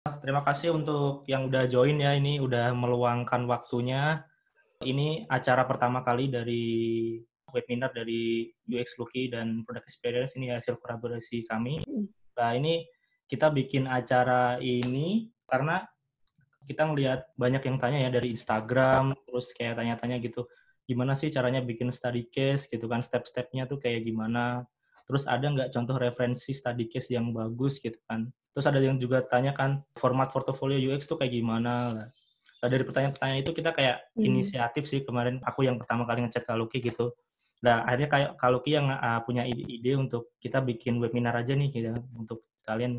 Terima kasih untuk yang udah join ya, ini udah meluangkan waktunya. Ini acara pertama kali dari webinar dari UX Lucky dan Product Experience, ini hasil kolaborasi kami. Nah, ini kita bikin acara ini karena kita ngelihat banyak yang tanya ya dari Instagram, terus kayak tanya-tanya gitu, gimana sih caranya bikin study case gitu kan, step-stepnya tuh kayak gimana. Terus ada nggak contoh referensi study case yang bagus gitu kan. Terus ada yang juga tanya kan, format portfolio UX tuh kayak gimana lah. Nah, dari pertanyaan-pertanyaan itu kita kayak inisiatif sih kemarin, aku yang pertama kali ngechat Kak Luki gitu. Nah, akhirnya kayak Kak Luki yang punya ide untuk kita bikin webinar aja nih gitu, untuk kalian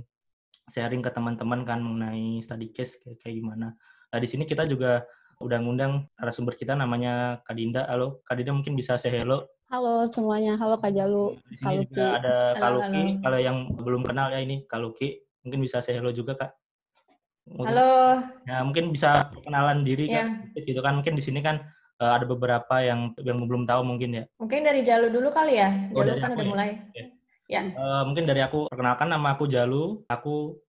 sharing ke teman-teman kan mengenai study case kayak gimana. Nah, di sini kita juga udah ngundang narasumber kita namanya Kak Dinda. Halo, Kak Dinda mungkin bisa say hello. Halo semuanya, halo Kak Jalu, Di Kak sini juga Luki. ada Halo, Kak halo. Luki. Kalau yang belum kenal ya ini Kak Luki, mungkin bisa say hello juga Kak. Halo, Ya, mungkin bisa perkenalan diri Kak, ya. gitu kan. Mungkin di sini kan ada beberapa yang belum tahu mungkin ya. Mungkin dari Jalu dulu kali ya. Oh, Jalu dari kan aku udah ya. mulai. Oke. Ya. Mungkin dari aku, perkenalkan nama aku Jalu. Aku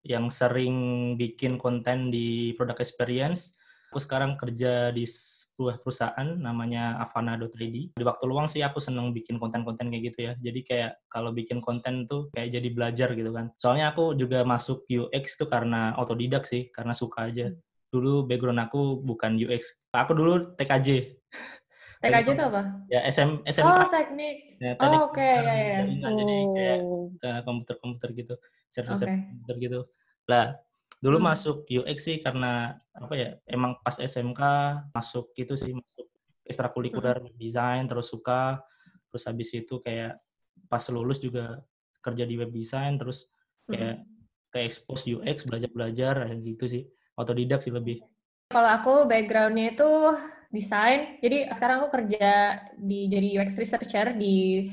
yang sering bikin konten di Product Experience. Aku sekarang kerja di sebuah perusahaan namanya Avana.id. Di waktu luang sih aku seneng bikin konten-konten kayak gitu ya. Jadi kayak kalau bikin konten tuh kayak jadi belajar gitu kan. Soalnya aku juga masuk UX tuh karena otodidak sih, karena suka aja. Dulu background aku bukan UX. Aku dulu TKJ. TKJ itu apa? Ya SMK. Oh, teknik. Ya, teknik Oh, oke, komputer ya, ya. jaringan, jadi kayak Oh, komputer-komputer gitu, server-server Oke. komputer gitu. Lah, dulu Hmm. masuk UX sih karena apa ya? Emang pas SMK masuk gitu sih, masuk ekstrakurikuler desain, terus suka, terus habis itu kayak pas lulus juga kerja di web design, terus kayak ke expose UX, belajar-belajar kayak gitu sih. Otodidak sih lebih. Kalau aku background-nya itu desain. Jadi sekarang aku kerja jadi UX researcher di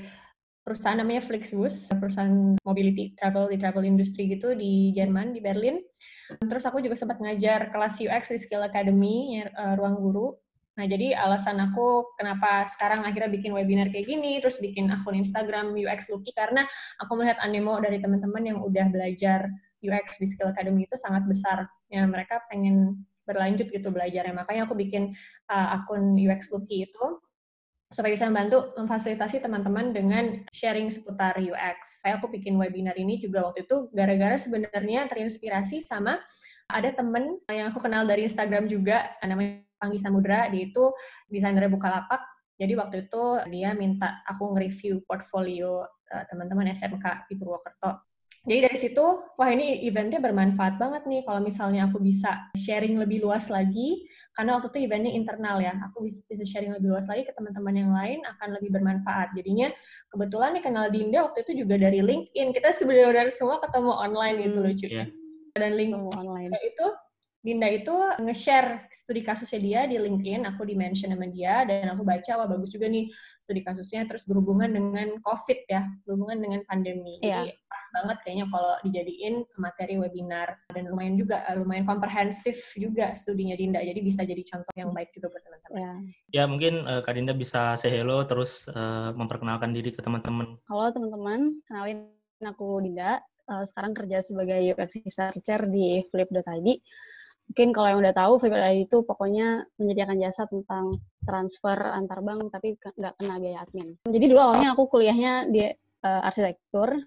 perusahaan namanya Flixbus, perusahaan mobility di travel industry gitu di Jerman, di Berlin. Terus aku juga sempat ngajar kelas UX di Skill Academy, Ruang Guru. Nah, jadi alasan aku kenapa sekarang akhirnya bikin webinar kayak gini, terus bikin akun Instagram UX Lucky, karena aku melihat animo dari teman-teman yang udah belajar UX di Skill Academy itu sangat besar. Ya, mereka pengen berlanjut gitu belajarnya. Makanya aku bikin akun UX Lucky itu supaya bisa membantu memfasilitasi teman-teman dengan sharing seputar UX. Saya aku bikin webinar ini juga waktu itu gara-gara sebenarnya terinspirasi sama ada temen yang aku kenal dari Instagram juga, namanya Panggi Samudra, dia itu desainernya Bukalapak. Jadi waktu itu dia minta aku nge-review portfolio teman-teman SMK di Purwokerto. Jadi dari situ, wah ini eventnya bermanfaat banget nih kalau misalnya aku bisa sharing lebih luas lagi, karena waktu itu eventnya internal ya, aku bisa sharing lebih luas lagi ke teman-teman yang lain akan lebih bermanfaat. Jadinya kebetulan nih kenal Dinda waktu itu juga dari LinkedIn, kita sebenarnya semua ketemu online gitu lucunya. Dan LinkedIn online. itu Dinda itu nge-share studi kasusnya dia di LinkedIn, aku di-mention sama dia, dan aku baca, wah bagus juga nih studi kasusnya, terus berhubungan dengan COVID ya, berhubungan dengan pandemi. Jadi pas banget kayaknya kalau dijadiin materi webinar, dan lumayan komprehensif juga studinya Dinda, jadi bisa jadi contoh yang baik juga buat teman-teman. Ya mungkin Kak Dinda bisa say hello, terus memperkenalkan diri ke teman-teman. Halo teman-teman, kenalin aku Dinda. Sekarang kerja sebagai UX researcher di Flip.id. Mungkin kalau yang udah tahu, Flip.id itu pokoknya menyediakan jasa tentang transfer antar bank, tapi nggak kena biaya admin. Jadi dulu awalnya aku kuliahnya di arsitektur,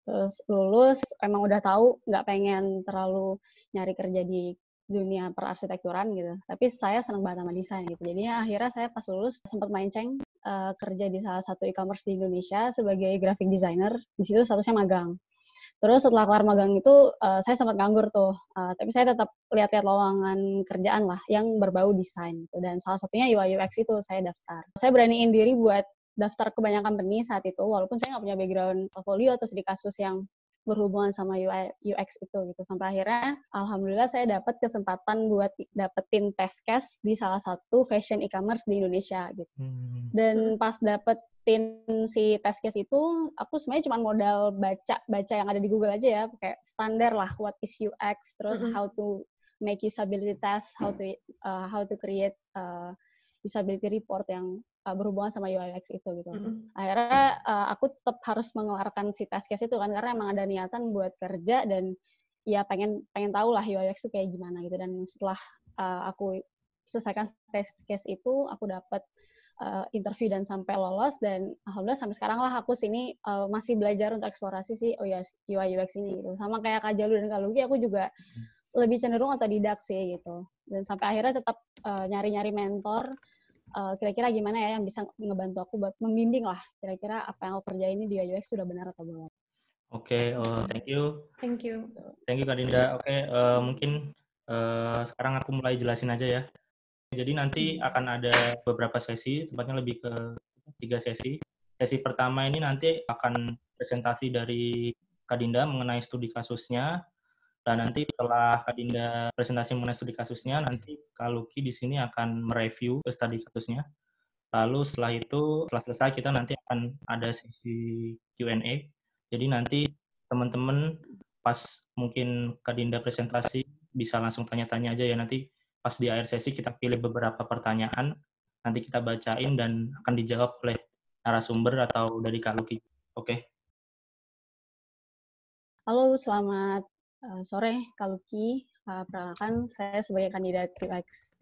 terus lulus emang udah tahu nggak pengen terlalu nyari kerja di dunia perarsitekturan gitu. Tapi saya senang banget sama desain gitu. Jadi akhirnya saya pas lulus sempat melenceng kerja di salah satu e-commerce di Indonesia sebagai graphic designer. Di situ statusnya magang. Terus setelah kelar magang itu saya sempat nganggur tuh, tapi saya tetap lihat-lihat lowongan kerjaan lah yang berbau desain gitu. Dan salah satunya UI UX itu saya daftar. Saya beraniin diri buat daftar ke banyak company saat itu, walaupun saya nggak punya background portfolio atau studi kasus yang berhubungan sama UI UX itu gitu. Sampai akhirnya alhamdulillah saya dapat kesempatan buat dapetin test case di salah satu fashion e-commerce di Indonesia gitu. Dan pas dapetin si test case itu, aku sebenarnya cuma modal baca yang ada di Google aja ya, kayak standar lah, what is UX, terus how to make usability test, how to create usability report yang berhubungan sama UI UX itu gitu. Akhirnya aku tetap harus mengeluarkan si test case itu kan, karena emang ada niatan buat kerja dan ya pengen tahu lah UI UX itu kayak gimana gitu. Dan setelah aku selesaikan test case itu, aku dapat interview dan sampai lolos, dan alhamdulillah sampai sekarang lah aku sini masih belajar untuk eksplorasi sih UI UX ini gitu. Sama kayak Kak Jalu dan Kak Lugi, aku juga lebih cenderung otodidak sih gitu. Dan sampai akhirnya tetap nyari-nyari mentor, kira-kira gimana ya yang bisa ngebantu aku buat membimbing lah kira-kira apa yang aku kerjain ini di UI UX sudah benar atau belum. Oke, thank you. Thank you. Thank you Kak Dinda. Oke, mungkin sekarang aku mulai jelasin aja ya. Jadi nanti akan ada beberapa sesi, tepatnya lebih ke 3 sesi. Sesi pertama ini nanti akan presentasi dari Kak Dinda mengenai studi kasusnya, dan nanti setelah Kak Dinda presentasi mengenai studi kasusnya, nanti Kak Luki di sini akan mereview studi kasusnya. Lalu setelah itu, setelah selesai, kita nanti akan ada sesi Q&A. Jadi nanti teman-teman pas mungkin Kak Dinda presentasi bisa langsung tanya-tanya aja ya. Nanti pas di akhir sesi kita pilih beberapa pertanyaan, nanti kita bacain dan akan dijawab oleh narasumber atau dari Kak Luki. Oke. Halo, selamat sore Kak Luki. Perkenalkan, saya sebagai kandidat UX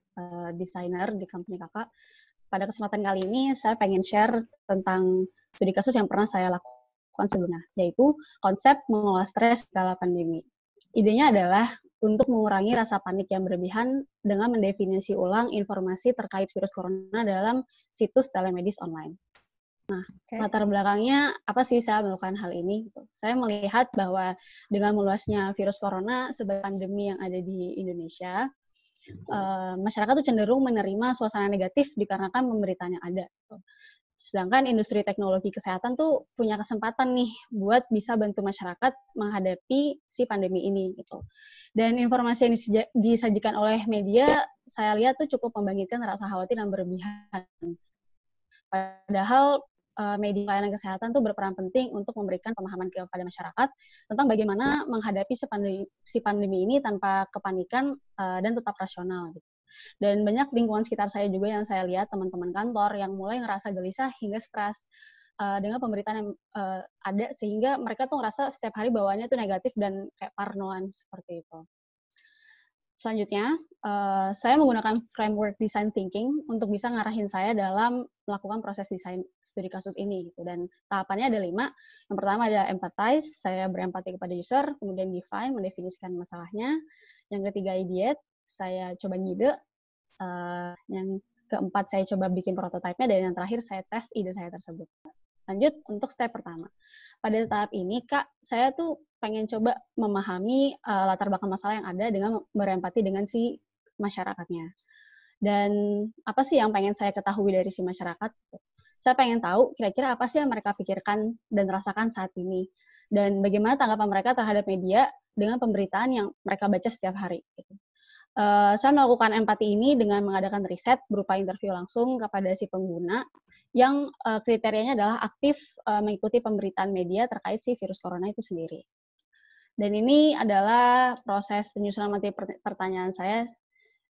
designer di company kakak. Pada kesempatan kali ini, saya pengen share tentang studi kasus yang pernah saya lakukan sebelumnya, yaitu konsep mengelola stres kala pandemi. Idenya adalah untuk mengurangi rasa panik yang berlebihan dengan mendefinisi ulang informasi terkait virus corona dalam situs telemedis online. Nah, latar belakangnya apa sih saya melakukan hal ini? Saya melihat bahwa dengan meluasnya virus corona sebagai pandemi yang ada di Indonesia, masyarakat tuh cenderung menerima suasana negatif dikarenakan pemberitaan yang ada. Sedangkan industri teknologi kesehatan tuh punya kesempatan nih buat bisa bantu masyarakat menghadapi si pandemi ini gitu. Dan informasi yang disajikan oleh media, saya lihat tuh cukup membangkitkan rasa khawatir dan berlebihan. Padahal media layanan kesehatan tuh berperan penting untuk memberikan pemahaman kepada masyarakat tentang bagaimana menghadapi si pandemi ini tanpa kepanikan dan tetap rasional. Gitu. Dan banyak lingkungan sekitar saya juga yang saya lihat teman-teman kantor yang mulai ngerasa gelisah hingga stres dengan pemberitaan yang ada, sehingga mereka tuh ngerasa setiap hari bawaannya tuh negatif dan kayak parnoan seperti itu. Selanjutnya, saya menggunakan framework design thinking untuk bisa ngarahin saya dalam melakukan proses desain studi kasus ini. Gitu. Dan tahapannya ada 5. Yang pertama ada empathize, saya berempati kepada user, kemudian define, mendefinisikan masalahnya. Yang ketiga ideate, saya coba ngide. Yang keempat, saya coba bikin prototipe-nya, dan yang terakhir, saya tes ide saya tersebut. Lanjut untuk step pertama. Pada tahap ini, Kak, saya tuh pengen coba memahami latar belakang masalah yang ada dengan berempati dengan si masyarakatnya. Dan apa sih yang pengen saya ketahui dari si masyarakat? Saya pengen tahu kira-kira apa sih yang mereka pikirkan dan rasakan saat ini. Dan bagaimana tanggapan mereka terhadap media dengan pemberitaan yang mereka baca setiap hari. Gitu. Saya melakukan empati ini dengan mengadakan riset berupa interview langsung kepada si pengguna yang kriterianya adalah aktif mengikuti pemberitaan media terkait si virus corona itu sendiri. Dan ini adalah proses penyusunan materi pertanyaan saya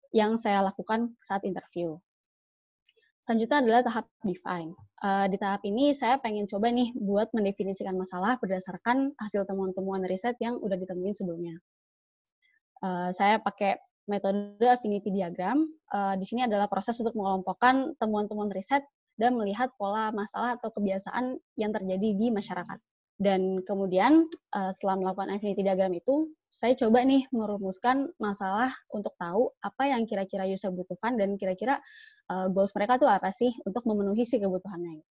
yang saya lakukan saat interview. Selanjutnya adalah tahap define. Di tahap ini saya pengen coba nih buat mendefinisikan masalah berdasarkan hasil temuan-temuan riset yang udah ditemuin sebelumnya. Saya pakai metode affinity diagram. Di sini adalah proses untuk mengelompokkan temuan-temuan riset dan melihat pola masalah atau kebiasaan yang terjadi di masyarakat. Dan kemudian setelah melakukan affinity diagram itu, saya coba nih merumuskan masalah untuk tahu apa yang kira-kira user butuhkan dan kira-kira goals mereka tuh apa sih untuk memenuhi si kebutuhannya.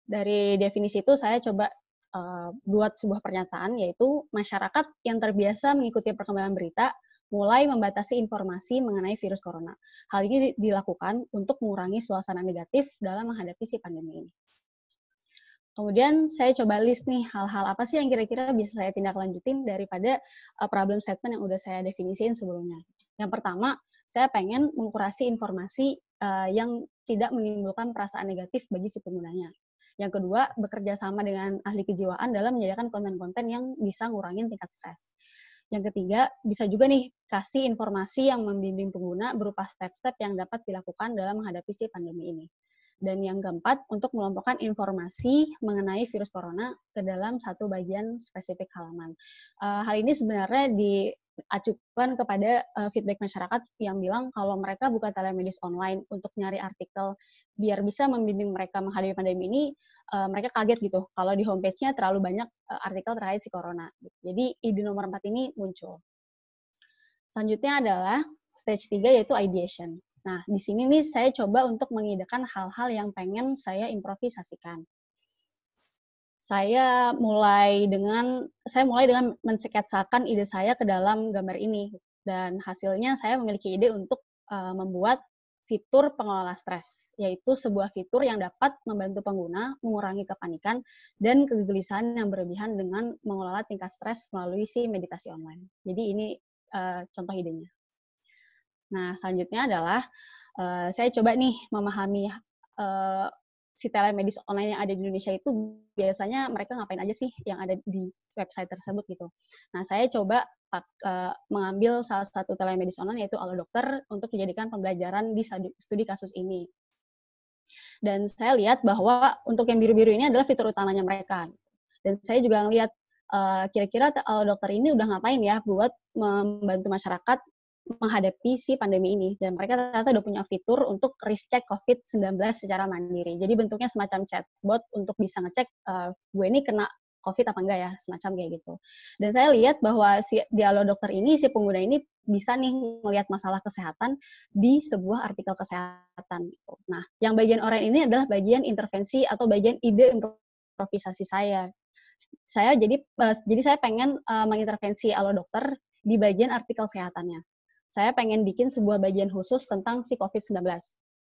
Dari definisi itu saya coba buat sebuah pernyataan, yaitu masyarakat yang terbiasa mengikuti perkembangan berita mulai membatasi informasi mengenai virus corona. Hal ini dilakukan untuk mengurangi suasana negatif dalam menghadapi si pandemi ini. Kemudian saya coba list nih hal-hal apa sih yang kira-kira bisa saya tindak lanjutin daripada problem statement yang udah saya definisiin sebelumnya. Yang pertama, saya pengen mengkurasi informasi yang tidak menimbulkan perasaan negatif bagi si penggunanya. Yang kedua, bekerja sama dengan ahli kejiwaan dalam menyediakan konten-konten yang bisa ngurangin tingkat stres. Yang ketiga, bisa juga nih kasih informasi yang membimbing pengguna berupa step-step yang dapat dilakukan dalam menghadapi si pandemi ini. Dan yang keempat, untuk mengelompokkan informasi mengenai virus corona ke dalam satu bagian spesifik halaman. Hal ini sebenarnya diacukan kepada feedback masyarakat yang bilang kalau mereka buka telemedis online untuk nyari artikel biar bisa membimbing mereka menghadapi pandemi ini, mereka kaget gitu kalau di homepage-nya terlalu banyak artikel terkait si corona. Jadi ide nomor 4 ini muncul. Selanjutnya adalah stage 3 yaitu ideation. Nah, di sini nih saya coba untuk mengidekan hal-hal yang pengen saya improvisasikan. Saya mulai dengan mensketsakan ide saya ke dalam gambar ini, dan hasilnya saya memiliki ide untuk membuat fitur pengelola stres, yaitu sebuah fitur yang dapat membantu pengguna mengurangi kepanikan dan kegelisahan yang berlebihan dengan mengelola tingkat stres melalui si meditasi online. Jadi ini contoh idenya. Nah, selanjutnya adalah saya coba nih memahami si telemedis online yang ada di Indonesia itu biasanya mereka ngapain aja sih yang ada di website tersebut gitu. Nah, saya coba mengambil salah satu telemedis online yaitu Halo Dokter untuk dijadikan pembelajaran di studi kasus ini. Dan saya lihat bahwa untuk yang biru-biru ini adalah fitur utamanya mereka. Dan saya juga ngelihat kira-kira Halo Dokter ini udah ngapain ya buat membantu masyarakat menghadapi si pandemi ini. Dan mereka ternyata udah punya fitur untuk risk check COVID-19 secara mandiri. Jadi bentuknya semacam chatbot untuk bisa ngecek gue ini kena COVID apa enggak ya, semacam kayak gitu. Dan saya lihat bahwa di Halo Dokter ini, si pengguna ini bisa nih melihat masalah kesehatan di sebuah artikel kesehatan. Gitu. Nah, yang bagian oranye ini adalah bagian intervensi atau bagian ide improvisasi saya. Jadi saya pengen mengintervensi Halo Dokter di bagian artikel kesehatannya. Saya pengen bikin sebuah bagian khusus tentang si COVID-19.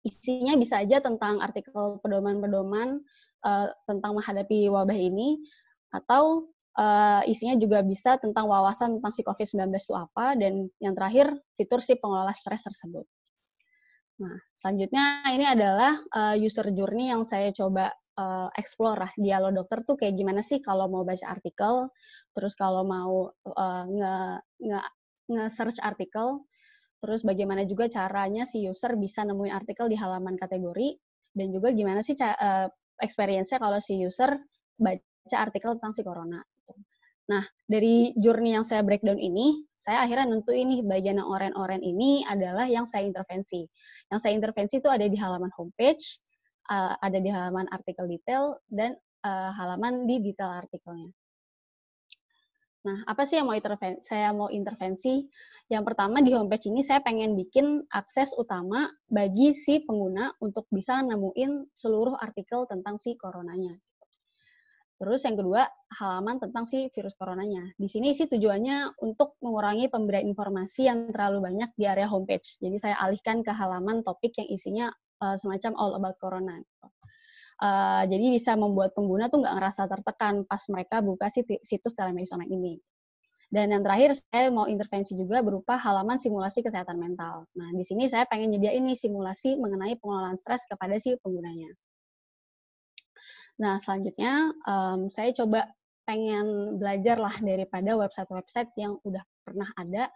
Isinya bisa aja tentang artikel pedoman-pedoman tentang menghadapi wabah ini, atau isinya juga bisa tentang wawasan tentang si COVID-19 itu apa, dan yang terakhir, fitur si pengelola stres tersebut. Nah, selanjutnya ini adalah user journey yang saya coba explore di Halo Dokter tuh kayak gimana sih kalau mau baca artikel, terus kalau mau nge-search artikel, terus bagaimana juga caranya si user bisa nemuin artikel di halaman kategori, dan juga gimana sih experience-nya kalau si user baca artikel tentang si corona. Nah, dari journey yang saya breakdown ini, saya akhirnya nentuin nih bagian yang oranye-oranye ini adalah yang saya intervensi. Yang saya intervensi itu ada di halaman homepage, ada di halaman artikel detail, dan halaman di detail artikelnya. Nah, apa sih yang saya mau intervensi? Yang pertama, di homepage ini saya pengen bikin akses utama bagi si pengguna untuk bisa nemuin seluruh artikel tentang si coronanya. Terus yang kedua, halaman tentang si virus coronanya. Di sini sih tujuannya untuk mengurangi pemberian informasi yang terlalu banyak di area homepage. Jadi saya alihkan ke halaman topik yang isinya semacam all about corona. Jadi bisa membuat pengguna tuh nggak ngerasa tertekan pas mereka buka situs telemedis online ini. Dan yang terakhir, saya mau intervensi juga berupa halaman simulasi kesehatan mental. Nah, di sini saya pengen nyediain nih simulasi mengenai pengelolaan stres kepada si penggunanya. Nah, selanjutnya saya coba pengen belajar lah daripada website-website yang udah pernah ada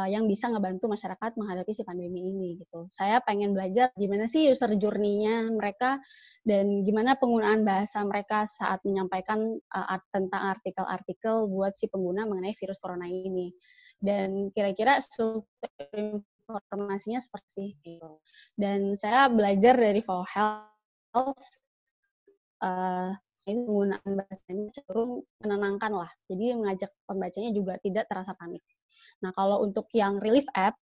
yang bisa ngebantu masyarakat menghadapi si pandemi ini gitu. Saya pengen belajar gimana sih user journey-nya mereka dan gimana penggunaan bahasa mereka saat menyampaikan tentang artikel-artikel buat si pengguna mengenai virus corona ini. Dan kira-kira struktur informasinya seperti itu. Dan saya belajar dari Follow Health, ini penggunaan bahasanya cenderung menenangkan lah. Jadi mengajak pembacanya juga tidak terasa panik. Nah, kalau untuk yang relief app,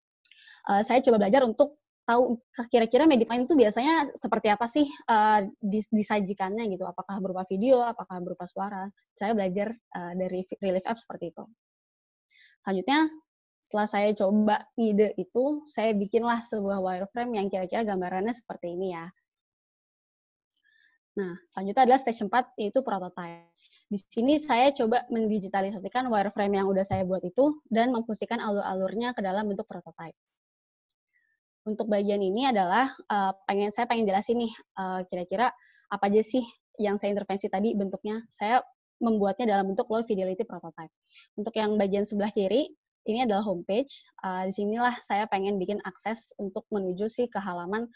saya coba belajar untuk tahu kira-kira Mediplan itu biasanya seperti apa sih disajikannya gitu. Apakah berupa video, apakah berupa suara. Saya belajar dari relief app seperti itu. Selanjutnya, setelah saya coba ide itu, saya bikinlah sebuah wireframe yang kira-kira gambarannya seperti ini ya. Nah, selanjutnya adalah stage 4, yaitu prototype. Di sini saya coba mendigitalisasikan wireframe yang udah saya buat itu dan memfungsikan alur-alurnya ke dalam bentuk prototype. Untuk bagian ini adalah saya pengen jelasin nih, kira-kira apa aja sih yang saya intervensi tadi bentuknya. Saya membuatnya dalam bentuk low fidelity prototype. Untuk yang bagian sebelah kiri, ini adalah homepage. Di sinilah saya pengen bikin akses untuk menuju sih ke halaman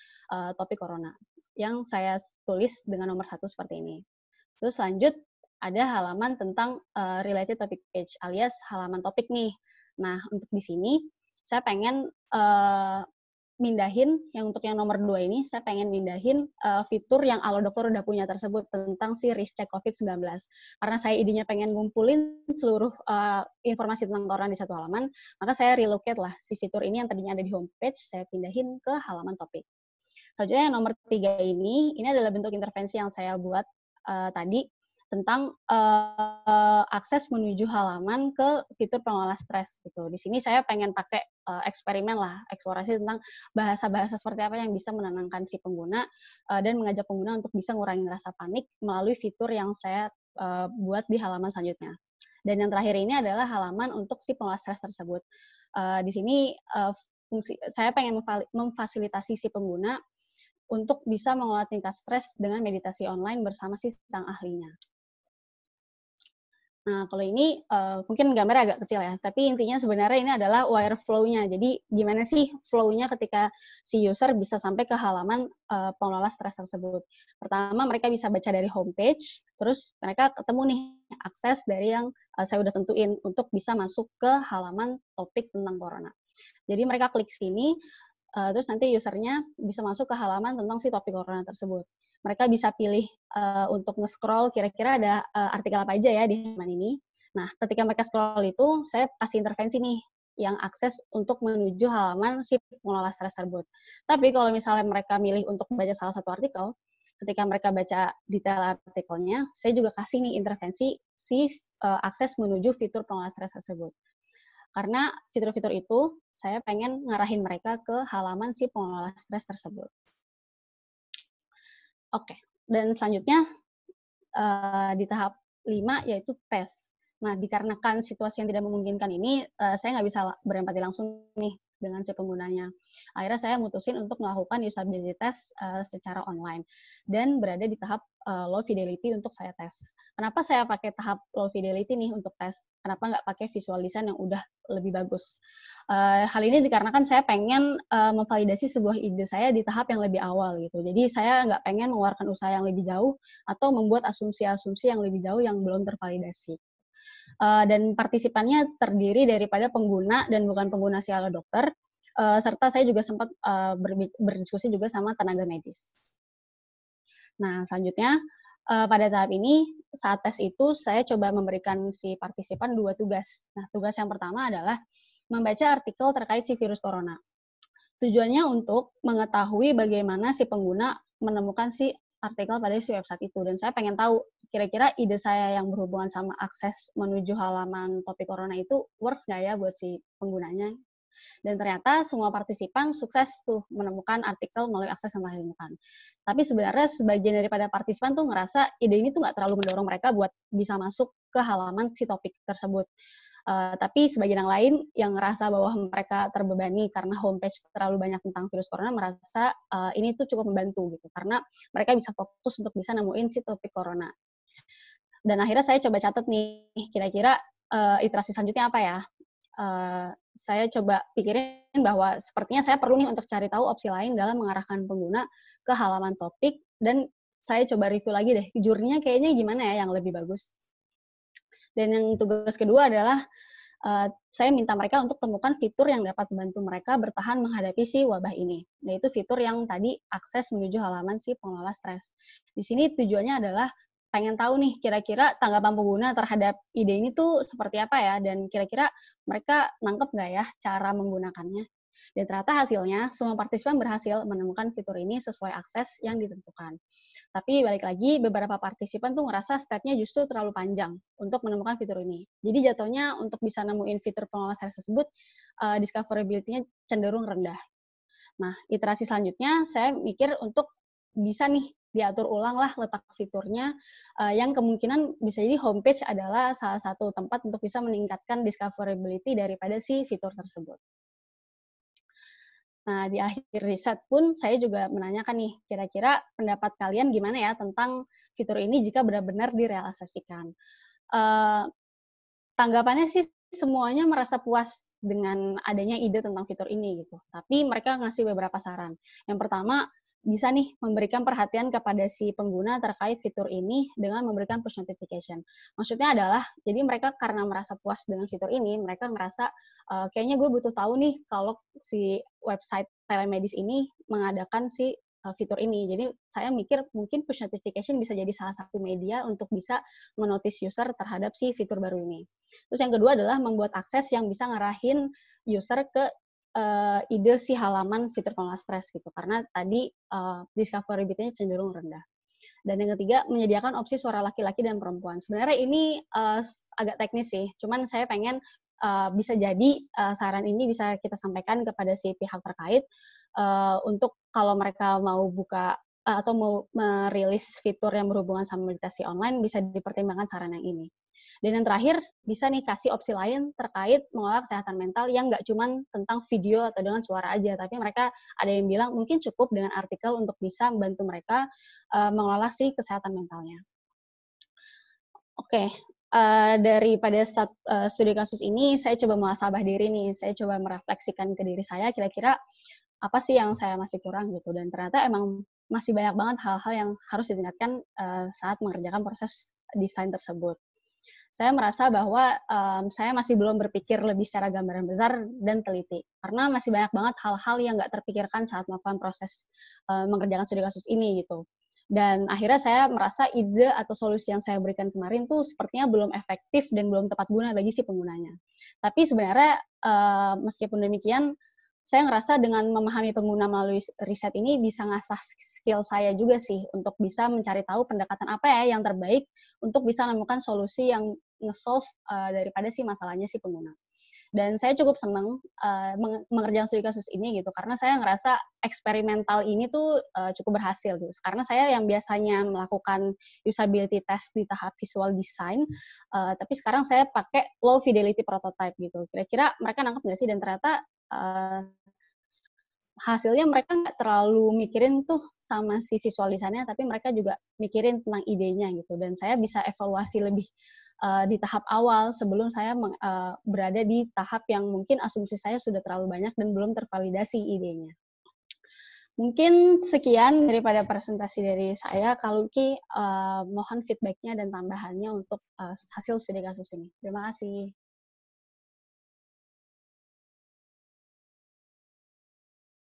topik corona. yang saya tulis dengan nomor 1 seperti ini. Terus lanjut, ada halaman tentang related topic page, alias halaman topik nih. Nah, untuk di sini, saya pengen mindahin, yang untuk yang nomor 2 ini, saya pengen mindahin fitur yang Alodokter udah punya tersebut, tentang si risk check COVID-19. Karena saya idenya pengen ngumpulin seluruh informasi tentang corona di satu halaman, maka saya relocate lah si fitur ini yang tadinya ada di homepage, saya pindahin ke halaman topik. Selanjutnya yang nomor 3 ini adalah bentuk intervensi yang saya buat tadi tentang akses menuju halaman ke fitur pengelola stres gitu. Di sini saya pengen pakai eksperimen lah, eksplorasi tentang bahasa-bahasa seperti apa yang bisa menenangkan si pengguna dan mengajak pengguna untuk bisa ngurangin rasa panik melalui fitur yang saya buat di halaman selanjutnya. Dan yang terakhir ini adalah halaman untuk si pengelola stres tersebut. Di sini saya pengen memfasilitasi si pengguna untuk bisa mengelola tingkat stres dengan meditasi online bersama si sang ahlinya. Nah, kalau ini mungkin gambarnya agak kecil ya, tapi intinya sebenarnya ini adalah wire flow-nya. Jadi, gimana sih flow-nya ketika si user bisa sampai ke halaman pengelola stres tersebut. Pertama, mereka bisa baca dari homepage, terus mereka ketemu nih akses dari yang saya udah tentuin untuk bisa masuk ke halaman topik tentang corona. Jadi, mereka klik sini, terus nanti usernya bisa masuk ke halaman tentang si topik corona tersebut. Mereka bisa pilih untuk nge-scroll kira-kira ada artikel apa aja ya di halaman ini. Nah, ketika mereka scroll itu, saya kasih intervensi nih yang akses untuk menuju halaman si pengelola stres tersebut. Tapi kalau misalnya mereka milih untuk membaca salah satu artikel, ketika mereka baca detail artikelnya, saya juga kasih nih intervensi si akses menuju fitur pengelola stres tersebut. Karena fitur-fitur itu, saya pengen ngarahin mereka ke halaman si pengelola stres tersebut. Oke, dan selanjutnya di tahap 5 yaitu tes. Nah, dikarenakan situasi yang tidak memungkinkan ini, saya nggak bisa berempati langsung nih dengan si penggunanya. Akhirnya saya mutusin untuk melakukan usability test secara online dan berada di tahap low fidelity untuk saya tes. Kenapa saya pakai tahap low fidelity nih untuk tes? Kenapa nggak pakai visual design yang udah lebih bagus? Hal ini dikarenakan saya pengen memvalidasi sebuah ide saya di tahap yang lebih awal gitu. Jadi saya nggak pengen mengeluarkan usaha yang lebih jauh atau membuat asumsi-asumsi yang lebih jauh yang belum tervalidasi. Dan partisipannya terdiri daripada pengguna dan bukan pengguna si Alodokter, serta saya juga sempat berdiskusi juga sama tenaga medis. Nah, selanjutnya pada tahap ini, saat tes itu saya coba memberikan si partisipan 2 tugas. Nah, tugas yang pertama adalah membaca artikel terkait si virus corona. Tujuannya untuk mengetahui bagaimana si pengguna menemukan si artikel pada si website itu. Dan saya pengen tahu, kira-kira ide saya yang berhubungan sama akses menuju halaman topik corona itu works nggak ya buat si penggunanya. Dan ternyata semua partisipan sukses tuh menemukan artikel melalui akses yang telah ditemukan. Tapi sebenarnya sebagian daripada partisipan tuh ngerasa ide ini tuh nggak terlalu mendorong mereka buat bisa masuk ke halaman si topik tersebut. Tapi sebagian yang lain yang ngerasa bahwa mereka terbebani karena homepage terlalu banyak tentang virus corona merasa ini tuh cukup membantu gitu karena mereka bisa fokus untuk bisa nemuin si topik corona. Dan akhirnya saya coba catat nih kira-kira iterasi selanjutnya apa ya. Saya coba pikirin bahwa sepertinya saya perlu nih untuk cari tahu opsi lain dalam mengarahkan pengguna ke halaman topik dan saya coba review lagi deh, jurninya kayaknya gimana ya yang lebih bagus. Dan yang tugas kedua adalah saya minta mereka untuk temukan fitur yang dapat membantu mereka bertahan menghadapi si wabah ini, yaitu fitur yang tadi akses menuju halaman si pengelola stres. Di sini tujuannya adalah pengen tahu nih kira-kira tanggapan pengguna terhadap ide ini tuh seperti apa ya, dan kira-kira mereka nangkep nggak ya cara menggunakannya. Dan ternyata hasilnya, semua partisipan berhasil menemukan fitur ini sesuai akses yang ditentukan. Tapi balik lagi, beberapa partisipan tuh ngerasa step-nya justru terlalu panjang untuk menemukan fitur ini. Jadi jatuhnya untuk bisa nemuin fitur pengelola stres tersebut, discoverability-nya cenderung rendah. Nah, iterasi selanjutnya saya mikir untuk bisa nih diatur ulang lah letak fiturnya, yang kemungkinan bisa jadi homepage adalah salah satu tempat untuk bisa meningkatkan discoverability daripada si fitur tersebut. Nah, di akhir riset pun saya juga menanyakan nih, kira-kira pendapat kalian gimana ya tentang fitur ini jika benar-benar direalisasikan. Tanggapannya sih semuanya merasa puas dengan adanya ide tentang fitur ini gitu. Tapi mereka ngasih beberapa saran. Yang pertama, bisa nih memberikan perhatian kepada si pengguna terkait fitur ini dengan memberikan push notification. Maksudnya adalah, jadi mereka karena merasa puas dengan fitur ini, mereka merasa kayaknya gue butuh tahu nih kalau si website telemedis ini mengadakan si fitur ini. Jadi saya mikir mungkin push notification bisa jadi salah satu media untuk bisa menotis user terhadap si fitur baru ini. Terus yang kedua adalah membuat akses yang bisa ngarahin user ke ide si halaman fitur pengolah stres gitu. Karena tadi discoverability-nya cenderung rendah. Dan yang ketiga, menyediakan opsi suara laki-laki dan perempuan. Sebenarnya ini agak teknis sih, cuman saya pengen bisa jadi saran ini bisa kita sampaikan kepada si pihak terkait untuk kalau mereka mau buka atau mau merilis fitur yang berhubungan sama meditasi online, bisa dipertimbangkan saran yang ini. Dan yang terakhir, bisa nih kasih opsi lain terkait mengolah kesehatan mental yang nggak cuma tentang video atau dengan suara aja, tapi mereka ada yang bilang mungkin cukup dengan artikel untuk bisa membantu mereka mengelola si kesehatan mentalnya. Oke, daripada studi kasus ini, saya coba muhasabah diri nih, saya coba merefleksikan ke diri saya, kira-kira apa sih yang saya masih kurang gitu, dan ternyata emang masih banyak banget hal-hal yang harus ditingkatkan saat mengerjakan proses desain tersebut. Saya merasa bahwa saya masih belum berpikir lebih secara gambaran besar dan teliti, karena masih banyak banget hal-hal yang nggak terpikirkan saat melakukan proses mengerjakan studi kasus ini gitu. Dan akhirnya saya merasa ide atau solusi yang saya berikan kemarin tuh sepertinya belum efektif dan belum tepat guna bagi si penggunanya. Tapi sebenarnya meskipun demikian, saya ngerasa dengan memahami pengguna melalui riset ini bisa ngasah skill saya juga sih untuk bisa mencari tahu pendekatan apa ya yang terbaik untuk bisa menemukan solusi yang nge-solve daripada si masalahnya si pengguna. Dan saya cukup senang mengerjakan studi kasus ini gitu, karena saya ngerasa eksperimental ini tuh cukup berhasil gitu. Karena saya yang biasanya melakukan usability test di tahap visual design, tapi sekarang saya pakai low fidelity prototype gitu. Kira-kira mereka nangkep nggak sih? Dan ternyata hasilnya mereka nggak terlalu mikirin tuh sama si visual desainnya, tapi mereka juga mikirin tentang idenya gitu. Dan saya bisa evaluasi lebih di tahap awal sebelum saya berada di tahap yang mungkin asumsi saya sudah terlalu banyak dan belum tervalidasi idenya. Mungkin sekian daripada presentasi dari saya. Kalau Ki, mohon feedback-nya dan tambahannya untuk hasil studi kasus ini. Terima kasih.